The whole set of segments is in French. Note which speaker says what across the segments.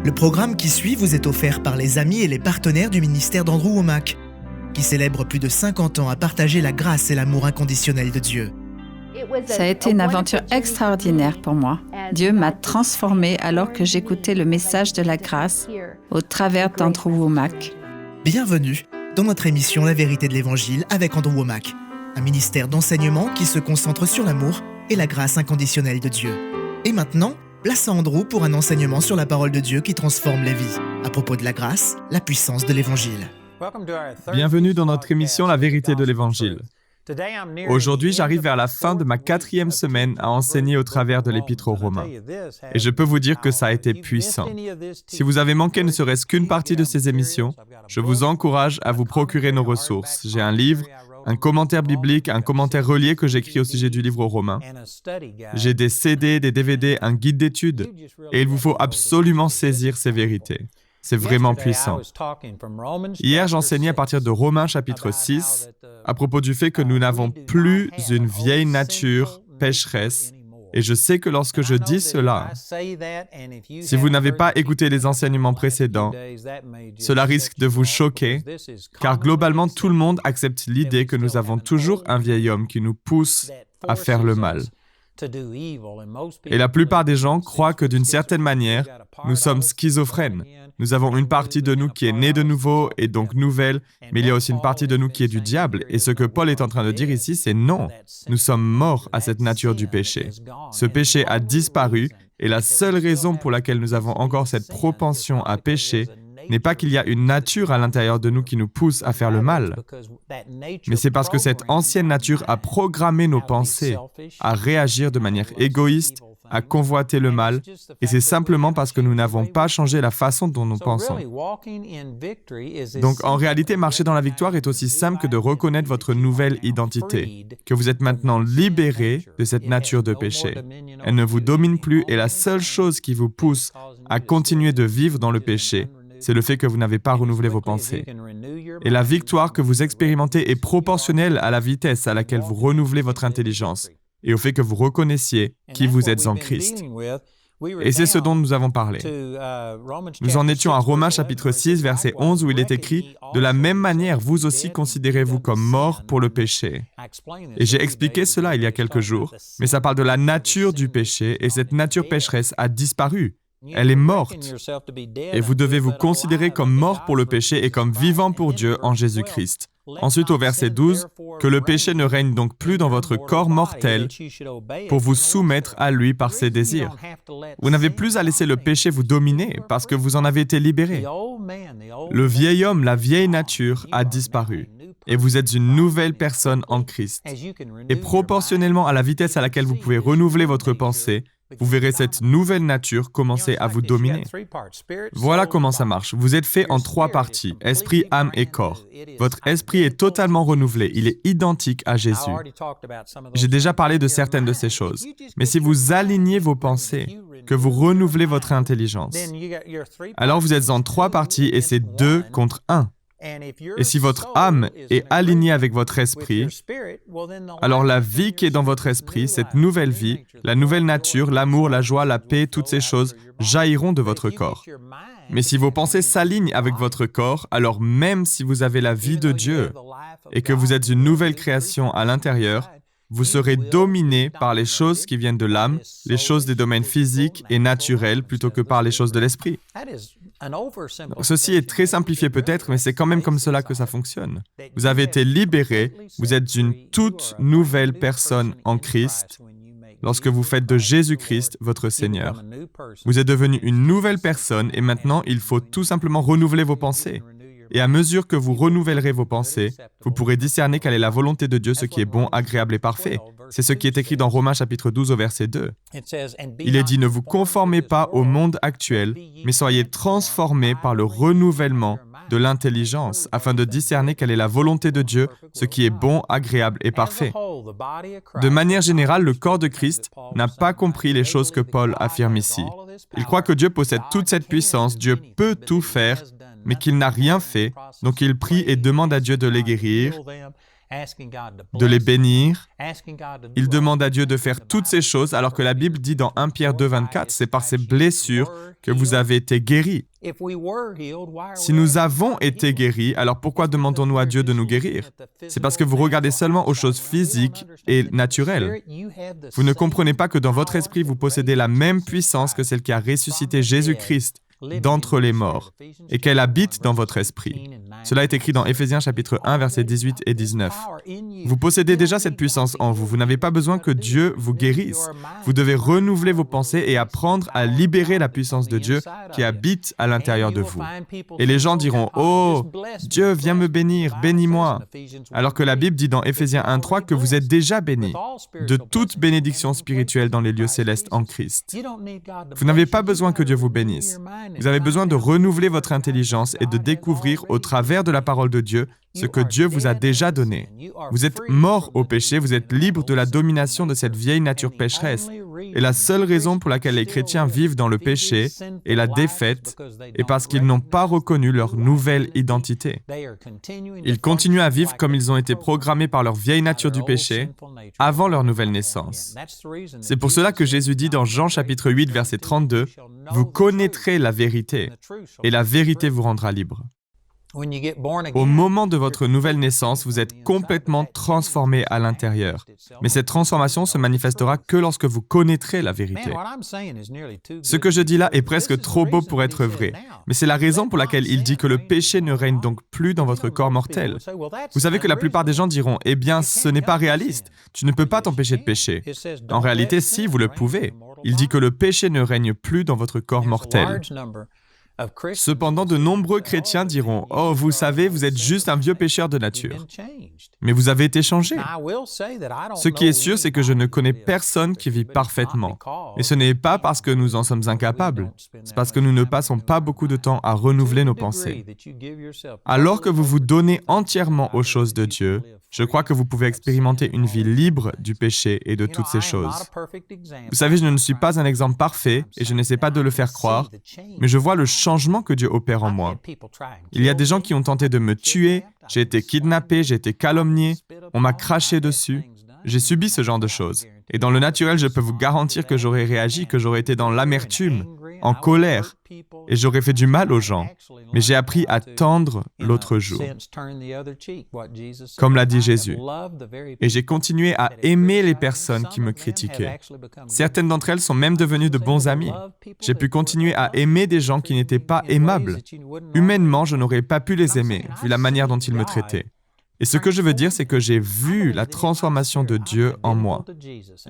Speaker 1: Le programme qui suit vous est offert par les amis et les partenaires du ministère d'Andrew Wommack, qui célèbre plus de 50 ans à partager la grâce et l'amour inconditionnel de Dieu.
Speaker 2: Ça a été une aventure extraordinaire pour moi. Dieu m'a transformée alors que j'écoutais le message de la grâce au travers d'Andrew Wommack.
Speaker 1: Bienvenue dans notre émission La vérité de l'Évangile avec Andrew Wommack, un ministère d'enseignement qui se concentre sur l'amour et la grâce inconditionnelle de Dieu. Et maintenant, place à Andrew pour un enseignement sur la parole de Dieu qui transforme les vies, à propos de la grâce, la puissance de l'Évangile.
Speaker 3: Bienvenue dans notre émission La vérité de l'Évangile. Aujourd'hui, j'arrive vers la fin de ma 4e semaine à enseigner au travers de l'Épître aux Romains. Et je peux vous dire que ça a été puissant. Si vous avez manqué ne serait-ce qu'une partie de ces émissions, je vous encourage à vous procurer nos ressources. J'ai un livre, un commentaire biblique, un commentaire relié que j'écris au sujet du livre aux Romains. J'ai des CD, des DVD, un guide d'études. Et il vous faut absolument saisir ces vérités. C'est vraiment puissant. Hier, j'enseignais à partir de Romains chapitre 6, à propos du fait que nous n'avons plus une vieille nature pécheresse. Et je sais que lorsque je dis cela, si vous n'avez pas écouté les enseignements précédents, cela risque de vous choquer, car globalement, tout le monde accepte l'idée que nous avons toujours un vieil homme qui nous pousse à faire le mal. Et la plupart des gens croient que d'une certaine manière, nous sommes schizophrènes. Nous avons une partie de nous qui est née de nouveau et donc nouvelle, mais il y a aussi une partie de nous qui est du diable. Et ce que Paul est en train de dire ici, c'est non. Nous sommes morts à cette nature du péché. Ce péché a disparu et la seule raison pour laquelle nous avons encore cette propension à pécher n'est pas qu'il y a une nature à l'intérieur de nous qui nous pousse à faire le mal, mais c'est parce que cette ancienne nature a programmé nos pensées à réagir de manière égoïste, à convoiter le mal, et c'est simplement parce que nous n'avons pas changé la façon dont nous pensons. Donc en réalité, marcher dans la victoire est aussi simple que de reconnaître votre nouvelle identité, que vous êtes maintenant libéré de cette nature de péché. Elle ne vous domine plus et la seule chose qui vous pousse à continuer de vivre dans le péché, c'est le fait que vous n'avez pas renouvelé vos pensées. Et la victoire que vous expérimentez est proportionnelle à la vitesse à laquelle vous renouvelez votre intelligence et au fait que vous reconnaissiez qui vous êtes en Christ. Et c'est ce dont nous avons parlé. Nous en étions à Romains chapitre 6, verset 11, où il est écrit « De la même manière, vous aussi considérez-vous comme morts pour le péché. » Et j'ai expliqué cela il y a quelques jours, mais ça parle de la nature du péché, et cette nature pécheresse a disparu. Elle est morte. Et vous devez vous considérer comme mort pour le péché et comme vivant pour Dieu en Jésus-Christ. Ensuite, au verset 12, « Que le péché ne règne donc plus dans votre corps mortel pour vous soumettre à lui par ses désirs. » Vous n'avez plus à laisser le péché vous dominer parce que vous en avez été libérés. Le vieil homme, la vieille nature a disparu. Et vous êtes une nouvelle personne en Christ. Et proportionnellement à la vitesse à laquelle vous pouvez renouveler votre pensée, vous verrez cette nouvelle nature commencer à vous dominer. Voilà comment ça marche. Vous êtes fait en 3 parties, esprit, âme et corps. Votre esprit est totalement renouvelé, il est identique à Jésus. J'ai déjà parlé de certaines de ces choses. Mais si vous alignez vos pensées, que vous renouvelez votre intelligence, alors vous êtes en 3 parties et c'est 2 contre 1. Et si votre âme est alignée avec votre esprit, alors la vie qui est dans votre esprit, cette nouvelle vie, la nouvelle nature, l'amour, la joie, la paix, toutes ces choses jailliront de votre corps. Mais si vos pensées s'alignent avec votre corps, alors même si vous avez la vie de Dieu et que vous êtes une nouvelle création à l'intérieur, vous serez dominé par les choses qui viennent de l'âme, les choses des domaines physiques et naturels plutôt que par les choses de l'esprit. Donc, ceci est très simplifié peut-être, mais c'est quand même comme cela que ça fonctionne. Vous avez été libéré, vous êtes une toute nouvelle personne en Christ lorsque vous faites de Jésus-Christ votre Seigneur. Vous êtes devenu une nouvelle personne et maintenant il faut tout simplement renouveler vos pensées. Et à mesure que vous renouvellerez vos pensées, vous pourrez discerner quelle est la volonté de Dieu, ce qui est bon, agréable et parfait. C'est ce qui est écrit dans Romains chapitre 12 au verset 2. Il est dit « Ne vous conformez pas au monde actuel, mais soyez transformés par le renouvellement de l'intelligence, afin de discerner quelle est la volonté de Dieu, ce qui est bon, agréable et parfait. » De manière générale, le corps de Christ n'a pas compris les choses que Paul affirme ici. Il croit que Dieu possède toute cette puissance, Dieu peut tout faire, mais qu'il n'a rien fait, donc il prie et demande à Dieu de les guérir. de les bénir. Ils demandent à Dieu de faire toutes ces choses, alors que la Bible dit dans 1 Pierre 2, 24, c'est par ces blessures que vous avez été guéris. Si nous avons été guéris, alors pourquoi demandons-nous à Dieu de nous guérir? C'est parce que vous regardez seulement aux choses physiques et naturelles. Vous ne comprenez pas que dans votre esprit, vous possédez la même puissance que celle qui a ressuscité Jésus-Christ d'entre les morts, et qu'elle habite dans votre esprit. Cela est écrit dans Éphésiens chapitre 1, versets 18 et 19. Vous possédez déjà cette puissance en vous. Vous n'avez pas besoin que Dieu vous guérisse. Vous devez renouveler vos pensées et apprendre à libérer la puissance de Dieu qui habite à l'intérieur de vous. Et les gens diront « Oh, Dieu, viens me bénir, bénis-moi » alors que la Bible dit dans Éphésiens 1, 3 que vous êtes déjà bénis de toute bénédiction spirituelle dans les lieux célestes en Christ. Vous n'avez pas besoin que Dieu vous bénisse. Vous avez besoin de renouveler votre intelligence et de découvrir au travers de la parole de Dieu ce que Dieu vous a déjà donné. Vous êtes mort au péché, vous êtes libre de la domination de cette vieille nature pécheresse. Et la seule raison pour laquelle les chrétiens vivent dans le péché et la défaite est parce qu'ils n'ont pas reconnu leur nouvelle identité. Ils continuent à vivre comme ils ont été programmés par leur vieille nature du péché avant leur nouvelle naissance. C'est pour cela que Jésus dit dans Jean chapitre 8, verset 32, « Vous connaîtrez la vérité, et la vérité vous rendra libre. » Au moment de votre nouvelle naissance, vous êtes complètement transformé à l'intérieur. Mais cette transformation se manifestera que lorsque vous connaîtrez la vérité. Ce que je dis là est presque trop beau pour être vrai, mais c'est la raison pour laquelle il dit que le péché ne règne donc plus dans votre corps mortel. Vous savez que la plupart des gens diront « Eh bien, ce n'est pas réaliste, tu ne peux pas t'empêcher de pécher. » En réalité, si, vous le pouvez. Il dit que le péché ne règne plus dans votre corps mortel. Cependant, de nombreux chrétiens diront « Oh, vous savez, vous êtes juste un vieux pécheur de nature. » Mais vous avez été changé. Ce qui est sûr, c'est que je ne connais personne qui vit parfaitement. Et ce n'est pas parce que nous en sommes incapables. C'est parce que nous ne passons pas beaucoup de temps à renouveler nos pensées. Alors que vous vous donnez entièrement aux choses de Dieu, je crois que vous pouvez expérimenter une vie libre du péché et de toutes ces choses. Vous savez, je ne suis pas un exemple parfait et je n'essaie pas de le faire croire, mais je vois le changement que Dieu opère en moi. Il y a des gens qui ont tenté de me tuer, j'ai été kidnappé, j'ai été calomnié, on m'a craché dessus. J'ai subi ce genre de choses. Et dans le naturel, je peux vous garantir que j'aurais réagi, que j'aurais été dans l'amertume, en colère, et j'aurais fait du mal aux gens. Mais j'ai appris à tendre l'autre joue, comme l'a dit Jésus. Et j'ai continué à aimer les personnes qui me critiquaient. Certaines d'entre elles sont même devenues de bons amis. J'ai pu continuer à aimer des gens qui n'étaient pas aimables. Humainement, je n'aurais pas pu les aimer, vu la manière dont ils me traitaient. Et ce que je veux dire, c'est que j'ai vu la transformation de Dieu en moi.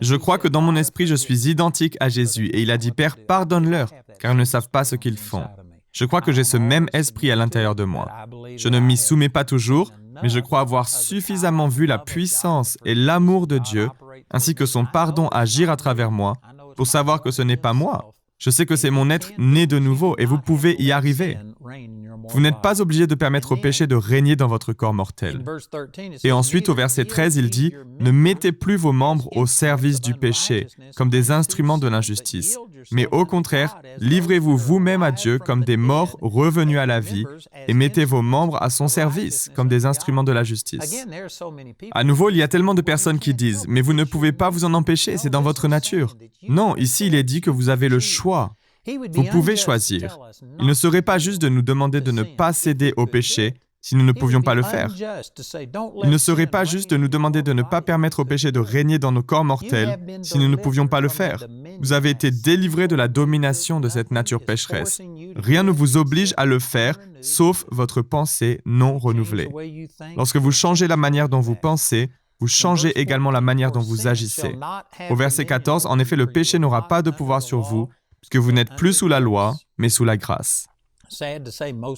Speaker 3: Je crois que dans mon esprit, je suis identique à Jésus et il a dit « Père, pardonne-leur, car ils ne savent pas ce qu'ils font. » Je crois que j'ai ce même esprit à l'intérieur de moi. Je ne m'y soumets pas toujours, mais je crois avoir suffisamment vu la puissance et l'amour de Dieu, ainsi que son pardon agir à travers moi, pour savoir que ce n'est pas moi. Je sais que c'est mon être né de nouveau et vous pouvez y arriver. Vous n'êtes pas obligé de permettre au péché de régner dans votre corps mortel. Et ensuite, au verset 13, il dit « Ne mettez plus vos membres au service du péché, comme des instruments de l'injustice, mais au contraire, livrez-vous vous-même à Dieu comme des morts revenus à la vie, et mettez vos membres à son service, comme des instruments de la justice. » À nouveau, il y a tellement de personnes qui disent « Mais vous ne pouvez pas vous en empêcher, c'est dans votre nature. » Non, ici, il est dit que vous avez le choix. Vous pouvez choisir. Il ne serait pas juste de nous demander de ne pas céder au péché si nous ne pouvions pas le faire. Il ne serait pas juste de nous demander de ne pas permettre au péché de régner dans nos corps mortels si nous ne pouvions pas le faire. Vous avez été délivrés de la domination de cette nature pécheresse. Rien ne vous oblige à le faire, sauf votre pensée non renouvelée. Lorsque vous changez la manière dont vous pensez, vous changez également la manière dont vous agissez. Au verset 14, en effet, le péché n'aura pas de pouvoir sur vous, puisque vous n'êtes plus sous la loi, mais sous la grâce.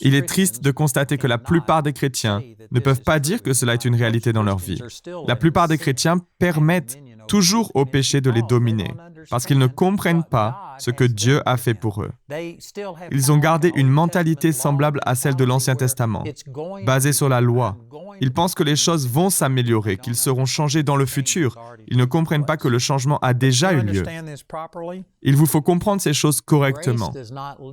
Speaker 3: Il est triste de constater que la plupart des chrétiens ne peuvent pas dire que cela est une réalité dans leur vie. La plupart des chrétiens permettent toujours au péché de les dominer, parce qu'ils ne comprennent pas ce que Dieu a fait pour eux. Ils ont gardé une mentalité semblable à celle de l'Ancien Testament, basée sur la loi. Ils pensent que les choses vont s'améliorer, qu'ils seront changés dans le futur. Ils ne comprennent pas que le changement a déjà eu lieu. Il vous faut comprendre ces choses correctement.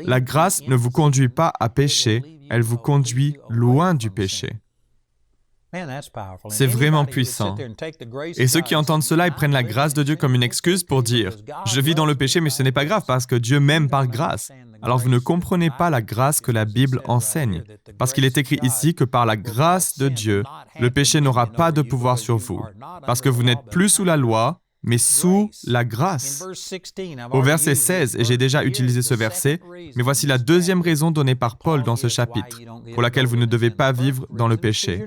Speaker 3: La grâce ne vous conduit pas à pécher, elle vous conduit loin du péché. C'est vraiment puissant. Et ceux qui entendent cela, ils prennent la grâce de Dieu comme une excuse pour dire « Je vis dans le péché, mais ce n'est pas grave parce que Dieu m'aime par grâce. » Alors vous ne comprenez pas la grâce que la Bible enseigne, parce qu'il est écrit ici que par la grâce de Dieu, le péché n'aura pas de pouvoir sur vous, parce que vous n'êtes plus sous la loi, mais sous la grâce. Au verset 16, et j'ai déjà utilisé ce verset, mais voici la deuxième raison donnée par Paul dans ce chapitre, pour laquelle vous ne devez pas vivre dans le péché.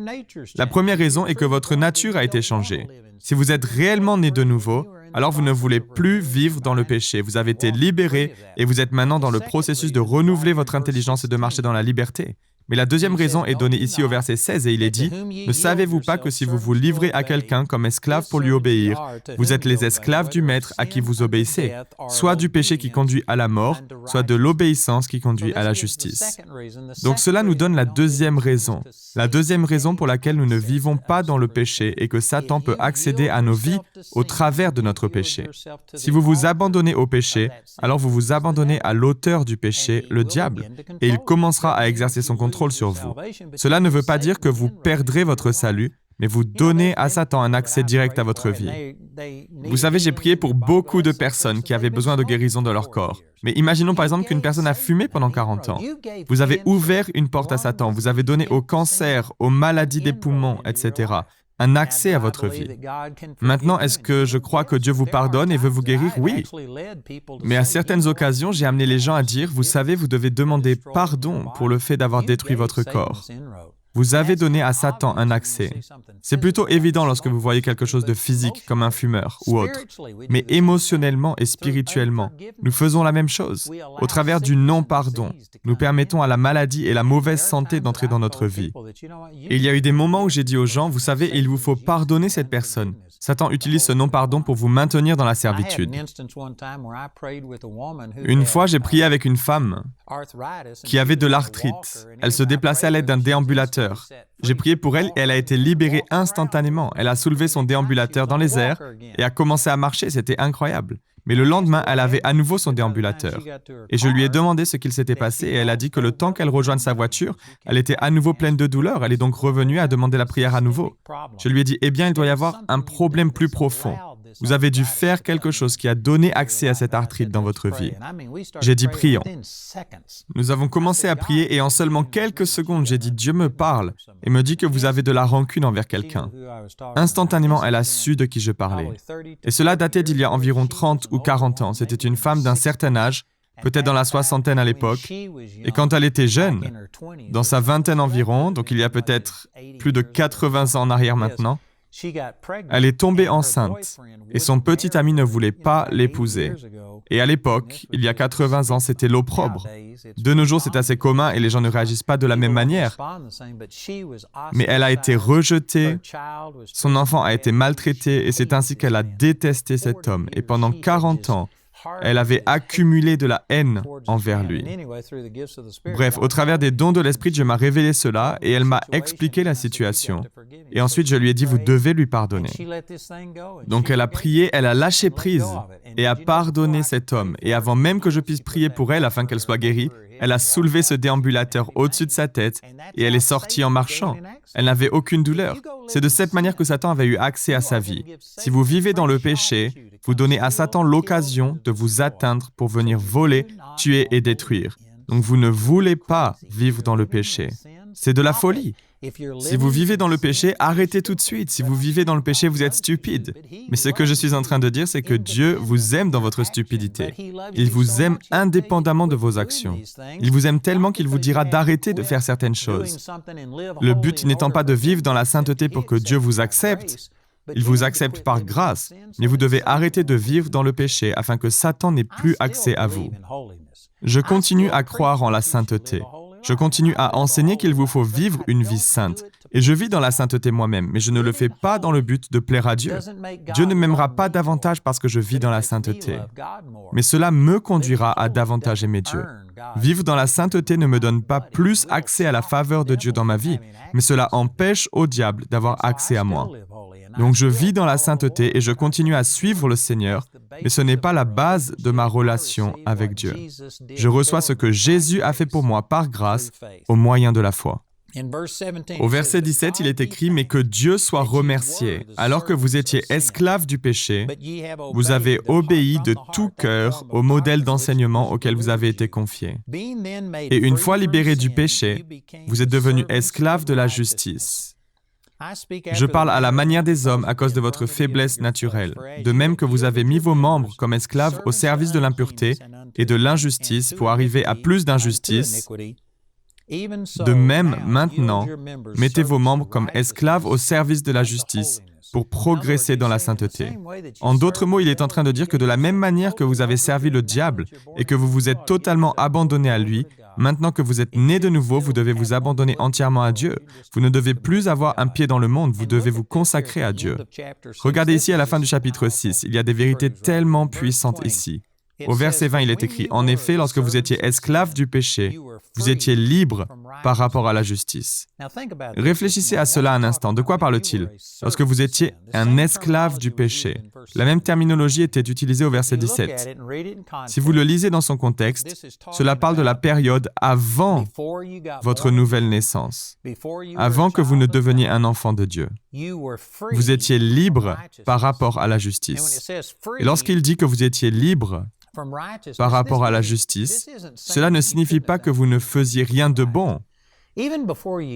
Speaker 3: La première raison est que votre nature a été changée. Si vous êtes réellement né de nouveau, alors vous ne voulez plus vivre dans le péché. Vous avez été libéré et vous êtes maintenant dans le processus de renouveler votre intelligence et de marcher dans la liberté. Mais la deuxième raison est donnée ici au verset 16 et il est dit « Ne savez-vous pas que si vous vous livrez à quelqu'un comme esclave pour lui obéir, vous êtes les esclaves du maître à qui vous obéissez, soit du péché qui conduit à la mort, soit de l'obéissance qui conduit à la justice. » Donc cela nous donne la deuxième raison. La deuxième raison pour laquelle nous ne vivons pas dans le péché et que Satan peut accéder à nos vies au travers de notre péché. Si vous vous abandonnez au péché, alors vous vous abandonnez à l'auteur du péché, le diable, et il commencera à exercer son contrôle sur vous. Cela ne veut pas dire que vous perdrez votre salut, mais vous donnez à Satan un accès direct à votre vie. Vous savez, j'ai prié pour beaucoup de personnes qui avaient besoin de guérison de leur corps. Mais imaginons par exemple qu'une personne a fumé pendant 40 ans. Vous avez ouvert une porte à Satan, vous avez donné au cancer, aux maladies des poumons, etc., un accès à votre vie. Maintenant, est-ce que je crois que Dieu vous pardonne et veut vous guérir? Oui. Mais à certaines occasions, j'ai amené les gens à dire, vous savez, vous devez demander pardon pour le fait d'avoir détruit votre corps. Vous avez donné à Satan un accès. C'est plutôt évident lorsque vous voyez quelque chose de physique, comme un fumeur ou autre. Mais émotionnellement et spirituellement, nous faisons la même chose. Au travers du non-pardon, nous permettons à la maladie et la mauvaise santé d'entrer dans notre vie. Et il y a eu des moments où j'ai dit aux gens, vous savez, il vous faut pardonner cette personne. Satan utilise ce non-pardon pour vous maintenir dans la servitude. Une fois, j'ai prié avec une femme qui avait de l'arthrite. Elle se déplaçait à l'aide d'un déambulateur. J'ai prié pour elle et elle a été libérée instantanément. Elle a soulevé son déambulateur dans les airs et a commencé à marcher. C'était incroyable. Mais le lendemain, elle avait à nouveau son déambulateur. Et je lui ai demandé ce qu'il s'était passé et elle a dit que le temps qu'elle rejoigne sa voiture, elle était à nouveau pleine de douleur. Elle est donc revenue à demander la prière à nouveau. Je lui ai dit, eh bien, il doit y avoir un problème plus profond. Vous avez dû faire quelque chose qui a donné accès à cette arthrite dans votre vie. J'ai dit, prions. Nous avons commencé à prier et en seulement quelques secondes, j'ai dit, Dieu me parle et me dit que vous avez de la rancune envers quelqu'un. Instantanément, elle a su de qui je parlais. Et cela datait d'il y a environ 30 ou 40 ans. C'était une femme d'un certain âge, peut-être dans la soixantaine à l'époque. Et quand elle était jeune, dans sa vingtaine environ, donc il y a peut-être plus de 80 ans en arrière maintenant, elle est tombée enceinte et son petit ami ne voulait pas l'épouser. Et à l'époque, il y a 80 ans, c'était l'opprobre. De nos jours, c'est assez commun et les gens ne réagissent pas de la même manière. Mais elle a été rejetée, son enfant a été maltraité et c'est ainsi qu'elle a détesté cet homme. Et pendant 40 ans, elle avait accumulé de la haine envers lui. Bref, au travers des dons de l'Esprit, Dieu m'a révélé cela et elle m'a expliqué la situation. Et ensuite, je lui ai dit, vous devez lui pardonner. Donc elle a prié, elle a lâché prise et a pardonné cet homme. Et avant même que je puisse prier pour elle afin qu'elle soit guérie, elle a soulevé ce déambulateur au-dessus de sa tête et elle est sortie en marchant. Elle n'avait aucune douleur. C'est de cette manière que Satan avait eu accès à sa vie. Si vous vivez dans le péché, vous donnez à Satan l'occasion de vous atteindre pour venir voler, tuer et détruire. Donc vous ne voulez pas vivre dans le péché. C'est de la folie. Si vous vivez dans le péché, arrêtez tout de suite. Si vous vivez dans le péché, vous êtes stupide. Mais ce que je suis en train de dire, c'est que Dieu vous aime dans votre stupidité. Il vous aime indépendamment de vos actions. Il vous aime tellement qu'il vous dira d'arrêter de faire certaines choses. Le but n'étant pas de vivre dans la sainteté pour que Dieu vous accepte. Il vous accepte par grâce, mais vous devez arrêter de vivre dans le péché afin que Satan n'ait plus accès à vous. Je continue à croire en la sainteté. Je continue à enseigner qu'il vous faut vivre une vie sainte. Et je vis dans la sainteté moi-même, mais je ne le fais pas dans le but de plaire à Dieu. Dieu ne m'aimera pas davantage parce que je vis dans la sainteté. Mais cela me conduira à davantage aimer Dieu. Vivre dans la sainteté ne me donne pas plus accès à la faveur de Dieu dans ma vie, mais cela empêche au diable d'avoir accès à moi. Donc je vis dans la sainteté et je continue à suivre le Seigneur, mais ce n'est pas la base de ma relation avec Dieu. Je reçois ce que Jésus a fait pour moi par grâce, au moyen de la foi. Au verset 17, il est écrit « Mais que Dieu soit remercié, alors que vous étiez esclaves du péché, vous avez obéi de tout cœur au modèle d'enseignement auquel vous avez été confiés. Et une fois libérés du péché, vous êtes devenus esclaves de la justice. Je parle à la manière des hommes à cause de votre faiblesse naturelle, de même que vous avez mis vos membres comme esclaves au service de l'impureté et de l'injustice pour arriver à plus d'injustice. De même, maintenant, mettez vos membres comme esclaves au service de la justice pour progresser dans la sainteté. En d'autres mots, il est en train de dire que de la même manière que vous avez servi le diable et que vous vous êtes totalement abandonné à lui, maintenant que vous êtes né de nouveau, vous devez vous abandonner entièrement à Dieu. Vous ne devez plus avoir un pied dans le monde, vous devez vous consacrer à Dieu. Regardez ici à la fin du chapitre 6, il y a des vérités tellement puissantes ici. Au verset 20, il est écrit « En effet, lorsque vous étiez esclaves du péché, vous étiez libres par rapport à la justice. » Réfléchissez à cela un instant. De quoi parle-t-il? Lorsque vous étiez un esclave du péché. La même terminologie était utilisée au verset 17. Si vous le lisez dans son contexte, cela parle de la période avant votre nouvelle naissance, avant que vous ne deveniez un enfant de Dieu. Vous étiez libre par rapport à la justice. Et lorsqu'il dit que vous étiez libre par rapport à la justice, cela ne signifie pas que vous ne faisiez rien de bon.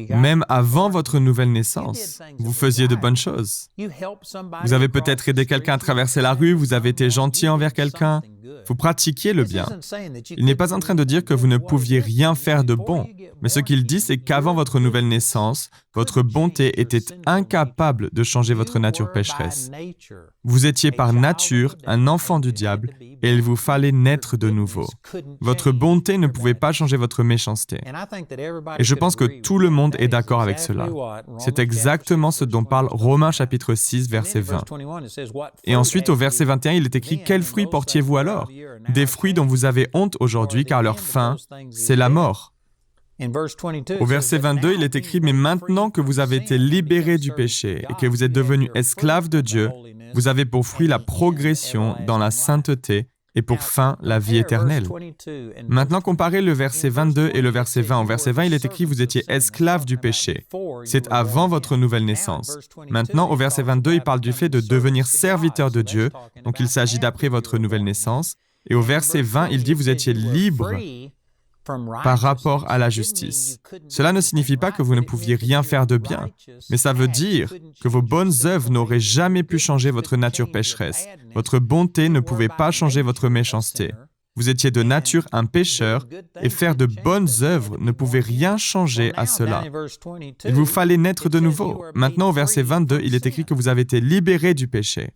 Speaker 3: Même avant votre nouvelle naissance, vous faisiez de bonnes choses. Vous avez peut-être aidé quelqu'un à traverser la rue, vous avez été gentil envers quelqu'un, vous pratiquiez le bien. Il n'est pas en train de dire que vous ne pouviez rien faire de bon, mais ce qu'il dit, c'est qu'avant votre nouvelle naissance, votre bonté était incapable de changer votre nature pécheresse. Vous étiez par nature un enfant du diable et il vous fallait naître de nouveau. Votre bonté ne pouvait pas changer votre méchanceté. Et je pense que tout le monde est d'accord avec cela. C'est exactement ce dont parle Romains chapitre 6, verset 20. Et ensuite, au verset 21, il est écrit « Quels fruits portiez-vous alors? Des fruits dont vous avez honte aujourd'hui, car leur fin, c'est la mort. » Au verset 22, il est écrit « Mais maintenant que vous avez été libérés du péché et que vous êtes devenus esclaves de Dieu, vous avez pour fruit la progression dans la sainteté et pour fin la vie éternelle. » Maintenant, comparez le verset 22 et le verset 20. Au verset 20, il est écrit « Vous étiez esclaves du péché. » C'est avant votre nouvelle naissance. Maintenant, au verset 22, il parle du fait de devenir serviteur de Dieu, donc il s'agit d'après votre nouvelle naissance. Et au verset 20, il dit « Vous étiez libres par rapport à la justice. » Cela ne signifie pas que vous ne pouviez rien faire de bien, mais ça veut dire que vos bonnes œuvres n'auraient jamais pu changer votre nature pécheresse. Votre bonté ne pouvait pas changer votre méchanceté. Vous étiez de nature un pécheur et faire de bonnes œuvres ne pouvait rien changer à cela. Il vous fallait naître de nouveau. Maintenant, au verset 22, il est écrit que vous avez été libérés du péché.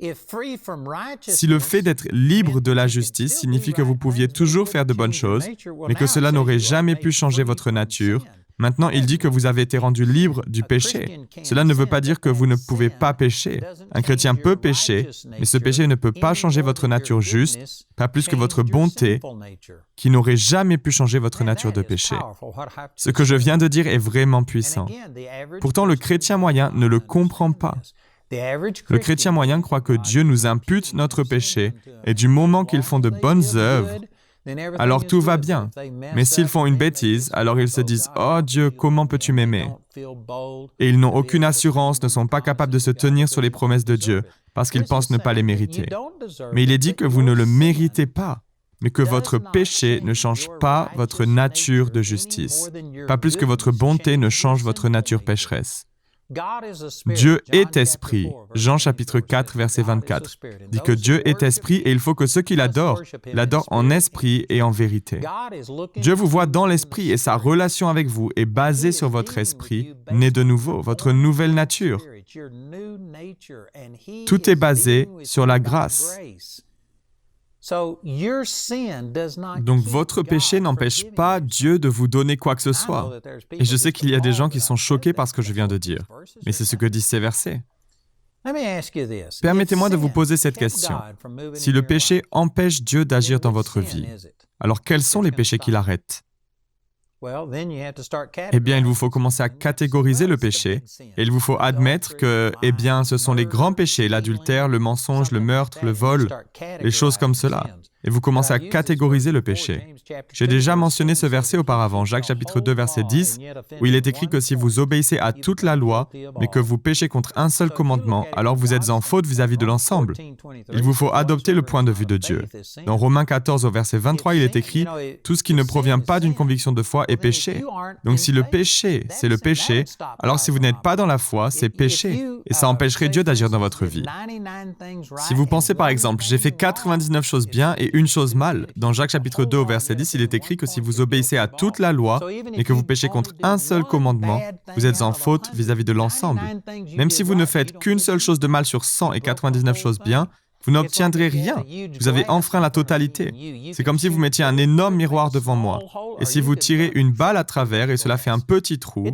Speaker 3: Si le fait d'être libre de la justice signifie que vous pouviez toujours faire de bonnes choses, mais que cela n'aurait jamais pu changer votre nature, maintenant, il dit que vous avez été rendus libres du péché. Cela ne veut pas dire que vous ne pouvez pas pécher. Un chrétien peut pécher, mais ce péché ne peut pas changer votre nature juste, pas plus que votre bonté, qui n'aurait jamais pu changer votre nature de péché. Ce que je viens de dire est vraiment puissant. Pourtant, le chrétien moyen ne le comprend pas. Le chrétien moyen croit que Dieu nous impute notre péché, et du moment qu'ils font de bonnes œuvres, alors tout va bien. Mais s'ils font une bêtise, alors ils se disent « Oh Dieu, comment peux-tu m'aimer ?» Et ils n'ont aucune assurance, ne sont pas capables de se tenir sur les promesses de Dieu, parce qu'ils pensent ne pas les mériter. Mais il est dit que vous ne le méritez pas, mais que votre péché ne change pas votre nature de justice, pas plus que votre bonté ne change votre nature pécheresse. Dieu est esprit. Jean chapitre 4, verset 24 dit que Dieu est esprit et il faut que ceux qui l'adorent en esprit et en vérité. Dieu vous voit dans l'esprit et sa relation avec vous est basée sur votre esprit, né de nouveau, votre nouvelle nature. Tout est basé sur la grâce. Donc votre péché n'empêche pas Dieu de vous donner quoi que ce soit. Et je sais qu'il y a des gens qui sont choqués par ce que je viens de dire, mais c'est ce que disent ces versets. Permettez-moi de vous poser cette question. Si le péché empêche Dieu d'agir dans votre vie, alors quels sont les péchés qui l'arrêtent? Eh bien, il vous faut commencer à catégoriser le péché et il vous faut admettre que, eh bien, ce sont les grands péchés, l'adultère, le mensonge, le meurtre, le vol, les choses comme cela. et vous commencez à catégoriser le péché. J'ai déjà mentionné ce verset auparavant, Jacques chapitre 2, verset 10, où il est écrit que si vous obéissez à toute la loi, mais que vous péchez contre un seul commandement, alors vous êtes en faute vis-à-vis de l'ensemble. Il vous faut adopter le point de vue de Dieu. Dans Romains 14, au verset 23, il est écrit « Tout ce qui ne provient pas d'une conviction de foi est péché ». Donc si le péché, c'est le péché, alors si vous n'êtes pas dans la foi, c'est péché. Et ça empêcherait Dieu d'agir dans votre vie. Si vous pensez par exemple, j'ai fait 99 choses bien et une chose mal, dans Jacques chapitre 2 au verset 10, il est écrit que si vous obéissez à toute la loi et que vous péchez contre un seul commandement, vous êtes en faute vis-à-vis de l'ensemble. Même si vous ne faites qu'une seule chose de mal sur 100 et 99 choses bien, vous n'obtiendrez rien. Vous avez enfreint la totalité. C'est comme si vous mettiez un énorme miroir devant moi. Et si vous tirez une balle à travers et cela fait un petit trou,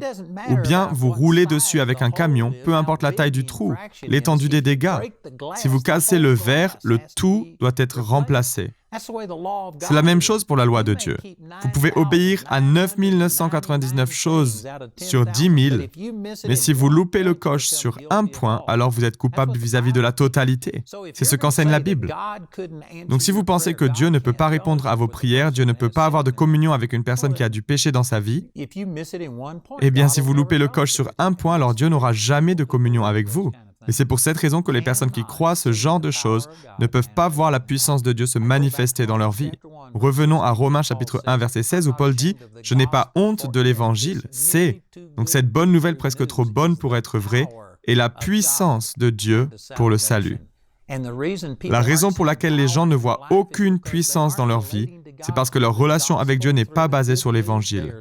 Speaker 3: ou bien vous roulez dessus avec un camion, peu importe la taille du trou, l'étendue des dégâts. Si vous cassez le verre, le tout doit être remplacé. C'est la même chose pour la loi de Dieu. Vous pouvez obéir à 9 999 choses sur 10 000, mais si vous loupez le coche sur un point, alors vous êtes coupable vis-à-vis de la totalité. C'est ce qu'enseigne la Bible. Donc si vous pensez que Dieu ne peut pas répondre à vos prières, Dieu ne peut pas avoir de communion avec une personne qui a du péché dans sa vie, eh bien si vous loupez le coche sur un point, alors Dieu n'aura jamais de communion avec vous. Et c'est pour cette raison que les personnes qui croient ce genre de choses ne peuvent pas voir la puissance de Dieu se manifester dans leur vie. Revenons à Romains chapitre 1, verset 16, où Paul dit « Je n'ai pas honte de l'Évangile, c'est... » Donc cette bonne nouvelle presque trop bonne pour être vraie est la puissance de Dieu pour le salut. La raison pour laquelle les gens ne voient aucune puissance dans leur vie, c'est parce que leur relation avec Dieu n'est pas basée sur l'Évangile,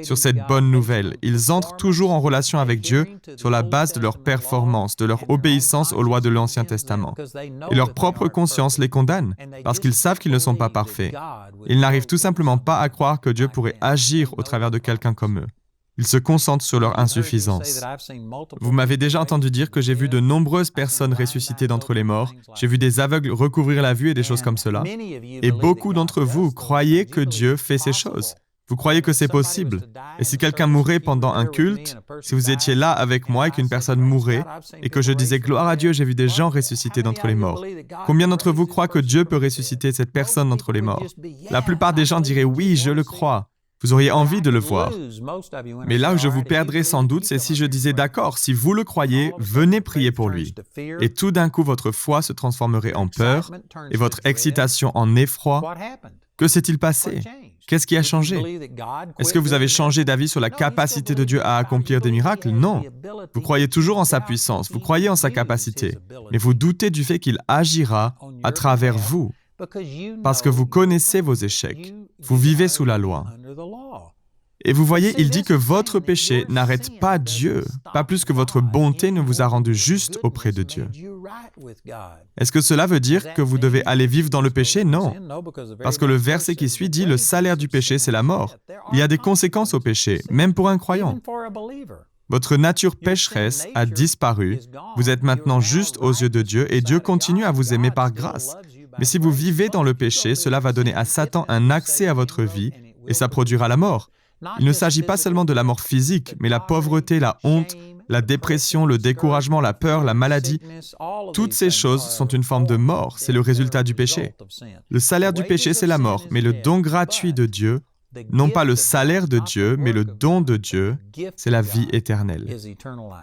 Speaker 3: sur cette bonne nouvelle. Ils entrent toujours en relation avec Dieu sur la base de leur performance, de leur obéissance aux lois de l'Ancien Testament. Et leur propre conscience les condamne, parce qu'ils savent qu'ils ne sont pas parfaits. Ils n'arrivent tout simplement pas à croire que Dieu pourrait agir au travers de quelqu'un comme eux. Ils se concentrent sur leur insuffisance. Vous m'avez déjà entendu dire que j'ai vu de nombreuses personnes ressusciter d'entre les morts. J'ai vu des aveugles recouvrir la vue et des choses comme cela. Et beaucoup d'entre vous croyez que Dieu fait ces choses. Vous croyez que c'est possible. Et si quelqu'un mourait pendant un culte, si vous étiez là avec moi et qu'une personne mourait, et que je disais « Gloire à Dieu, j'ai vu des gens ressusciter d'entre les morts », combien d'entre vous croient que Dieu peut ressusciter cette personne d'entre les morts? La plupart des gens diraient « Oui, je le crois ». Vous auriez envie de le voir. Mais là où je vous perdrais sans doute, c'est si je disais « D'accord, si vous le croyez, venez prier pour lui ». Et tout d'un coup, votre foi se transformerait en peur et votre excitation en effroi. Que s'est-il passé? Qu'est-ce qui a changé? Est-ce que vous avez changé d'avis sur la capacité de Dieu à accomplir des miracles? Non. Vous croyez toujours en sa puissance, vous croyez en sa capacité, mais vous doutez du fait qu'il agira à travers vous. Parce que vous connaissez vos échecs. Vous vivez sous la loi. Et vous voyez, il dit que votre péché n'arrête pas Dieu, pas plus que votre bonté ne vous a rendu juste auprès de Dieu. Est-ce que cela veut dire que vous devez aller vivre dans le péché? Non. Parce que le verset qui suit dit « Le salaire du péché, c'est la mort ». Il y a des conséquences au péché, même pour un croyant. Votre nature pécheresse a disparu. Vous êtes maintenant juste aux yeux de Dieu et Dieu continue à vous aimer par grâce. Mais si vous vivez dans le péché, cela va donner à Satan un accès à votre vie et ça produira la mort. Il ne s'agit pas seulement de la mort physique, mais la pauvreté, la honte, la dépression, le découragement, la peur, la maladie. Toutes ces choses sont une forme de mort, c'est le résultat du péché. Le salaire du péché, c'est la mort, mais le don gratuit de Dieu, non pas le salaire de Dieu, mais le don de Dieu, c'est la vie éternelle.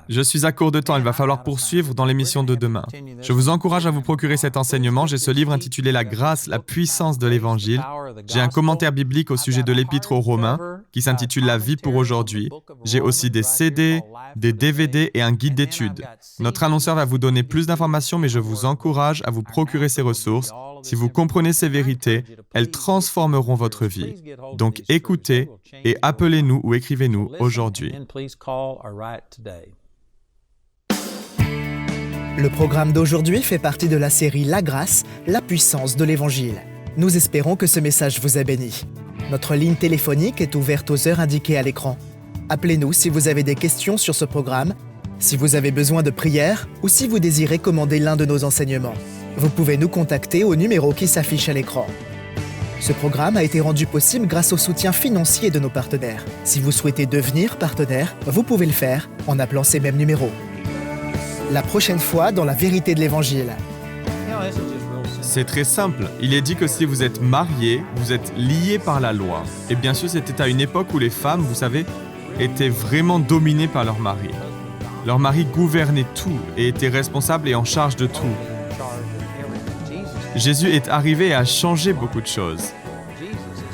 Speaker 3: Je suis à court de temps, il va falloir poursuivre dans l'émission de demain. Je vous encourage à vous procurer cet enseignement. J'ai ce livre intitulé « La grâce, la puissance de l'Évangile ». J'ai un commentaire biblique au sujet de l'Épître aux Romains qui s'intitule « La vie pour aujourd'hui ». J'ai aussi des CD, des DVD et un guide d'études. Notre annonceur va vous donner plus d'informations, mais je vous encourage à vous procurer ces ressources. Si vous comprenez ces vérités, elles transformeront votre vie. Donc écoutez et appelez-nous ou écrivez-nous aujourd'hui.
Speaker 1: Le programme d'aujourd'hui fait partie de la série La grâce, la puissance de l'Évangile. Nous espérons que ce message vous a béni. Notre ligne téléphonique est ouverte aux heures indiquées à l'écran. Appelez-nous si vous avez des questions sur ce programme, si vous avez besoin de prières ou si vous désirez commander l'un de nos enseignements. Vous pouvez nous contacter au numéro qui s'affiche à l'écran. Ce programme a été rendu possible grâce au soutien financier de nos partenaires. Si vous souhaitez devenir partenaire, vous pouvez le faire en appelant ces mêmes numéros. La prochaine fois dans la vérité de l'Évangile.
Speaker 3: C'est très simple. Il est dit que si vous êtes marié, vous êtes lié par la loi. Et bien sûr, c'était à une époque où les femmes, vous savez, étaient vraiment dominées par leur mari. Leur mari gouvernait tout et était responsable et en charge de tout. Jésus est arrivé et a changé beaucoup de choses.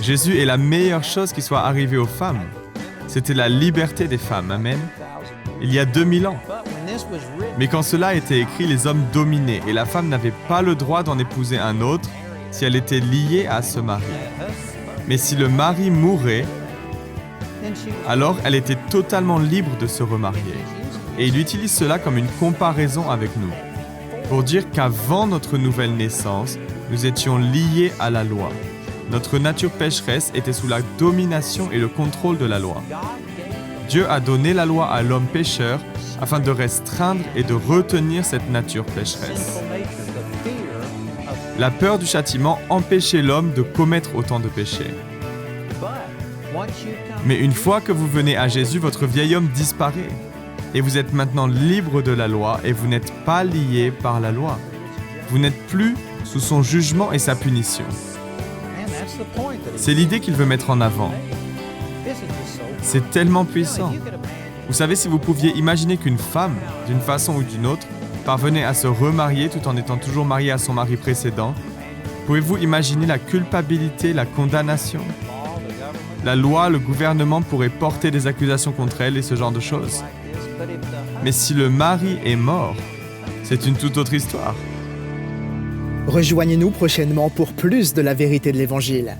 Speaker 3: Jésus est la meilleure chose qui soit arrivée aux femmes. C'était la liberté des femmes, amen. Il y a 2000 ans. Mais quand cela a été écrit, les hommes dominaient et la femme n'avait pas le droit d'en épouser un autre si elle était liée à ce mari. Mais si le mari mourait, alors elle était totalement libre de se remarier. Et il utilise cela comme une comparaison avec nous, pour dire qu'avant notre nouvelle naissance, nous étions liés à la loi. Notre nature pécheresse était sous la domination et le contrôle de la loi. Dieu a donné la loi à l'homme pécheur afin de restreindre et de retenir cette nature pécheresse. La peur du châtiment empêchait l'homme de commettre autant de péchés. Mais une fois que vous venez à Jésus, votre vieil homme disparaît. Et vous êtes maintenant libre de la loi et vous n'êtes pas lié par la loi. Vous n'êtes plus sous son jugement et sa punition. C'est l'idée qu'il veut mettre en avant. C'est tellement puissant. Vous savez, si vous pouviez imaginer qu'une femme, d'une façon ou d'une autre, parvenait à se remarier tout en étant toujours mariée à son mari précédent, pouvez-vous imaginer la culpabilité, la condamnation? La loi, le gouvernement pourrait porter des accusations contre elle et ce genre de choses. Mais si le mari est mort, c'est une toute autre histoire.
Speaker 1: Rejoignez-nous prochainement pour plus de la vérité de l'Évangile.